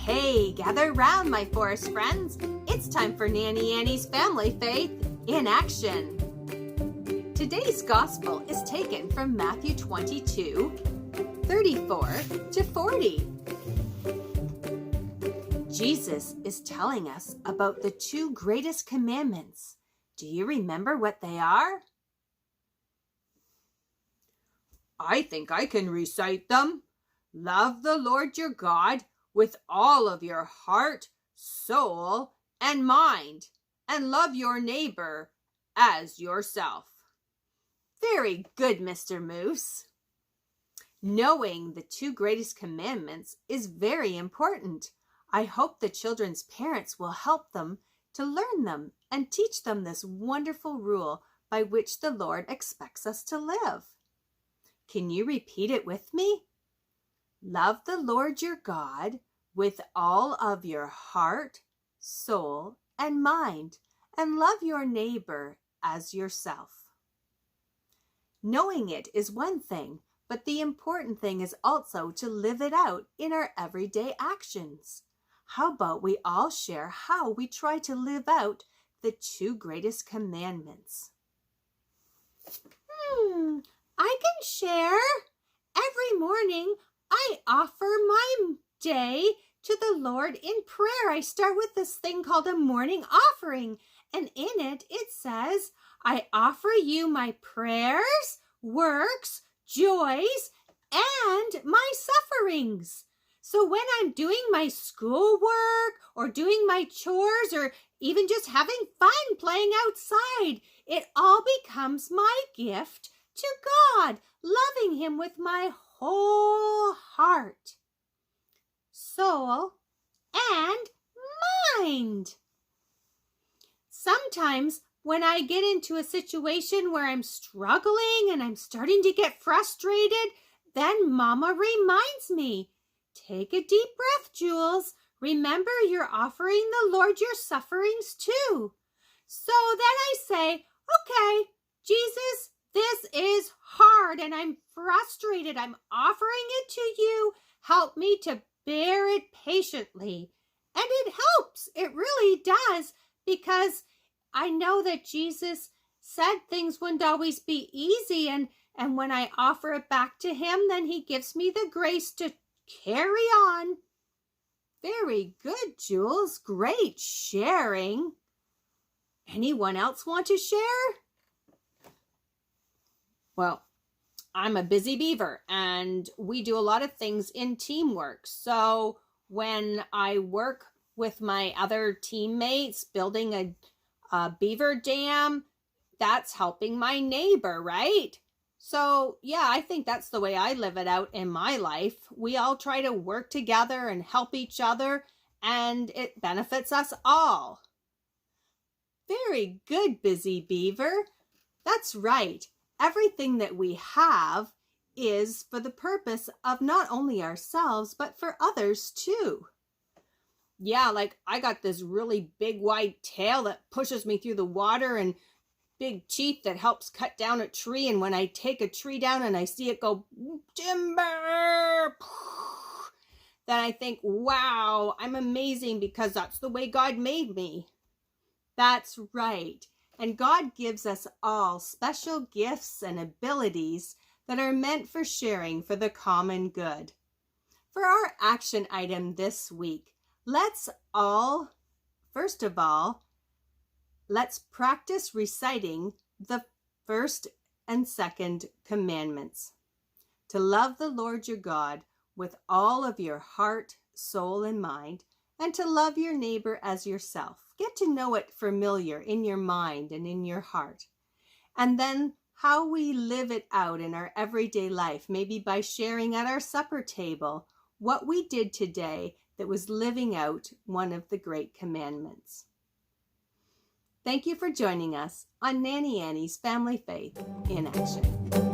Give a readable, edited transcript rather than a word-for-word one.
Hey, gather round, my forest friends. It's time for Nanny Annie's Family Faith in Action. Today's Gospel is taken from Matthew 22, 34 to 40. Jesus is telling us about the two greatest commandments. Do you remember what they are? I think I can recite them. Love the Lord your God with all of your heart, soul, and mind, and love your neighbor as yourself. Very good, Mr. Moose. Knowing the two greatest commandments is very important. I hope the children's parents will help them to learn them and teach them this wonderful rule by which the Lord expects us to live. Can you repeat it with me? Love the Lord your God with all of your heart, soul, and mind, and love your neighbor as yourself. Knowing it is one thing, but the important thing is also to live it out in our everyday actions. How about we all share how we try to live out the two greatest commandments? I can share. Every morning, I offer my day to the Lord in prayer. I start with this thing called a morning offering, and in it, it says, I offer you my prayers, works, joys, and my sufferings. So when I'm doing my schoolwork or doing my chores or even just having fun playing outside, it all becomes my gift to God, loving Him with my whole heart, soul, and mind. Sometimes when I get into a situation where I'm struggling and I'm starting to get frustrated, then Mama reminds me, take a deep breath, Jules. Remember, you're offering the Lord your sufferings too. So then I say, okay, Jesus, this is hard and I'm frustrated. I'm offering it to you. Help me to bear it patiently. And it helps. It really does, because I know that Jesus said things wouldn't always be easy. And when I offer it back to Him, then He gives me the grace to carry on. Very good, Jules. Great sharing. Anyone else want to share? Well, I'm a busy beaver and we do a lot of things in teamwork. So when I work with my other teammates building a beaver dam, that's helping my neighbor, right? So yeah, I think that's the way I live it out in my life. We all try to work together and help each other, and it benefits us all. Very good, busy beaver. That's right. Everything that we have is for the purpose of not only ourselves, but for others too. Yeah, like I got this really big wide tail that pushes me through the water and big teeth that helps cut down a tree. And when I take a tree down and I see it go timber, then I think, wow, I'm amazing because that's the way God made me. That's right. And God gives us all special gifts and abilities that are meant for sharing for the common good. For our action item this week, let's practice reciting the first and second commandments. To love the Lord your God with all of your heart, soul, and mind, and to love your neighbor as yourself. Get to know it familiar in your mind and in your heart. And then how we live it out in our everyday life, maybe by sharing at our supper table what we did today that was living out one of the great commandments. Thank you for joining us on Nanny Annie's Family Faith in Action.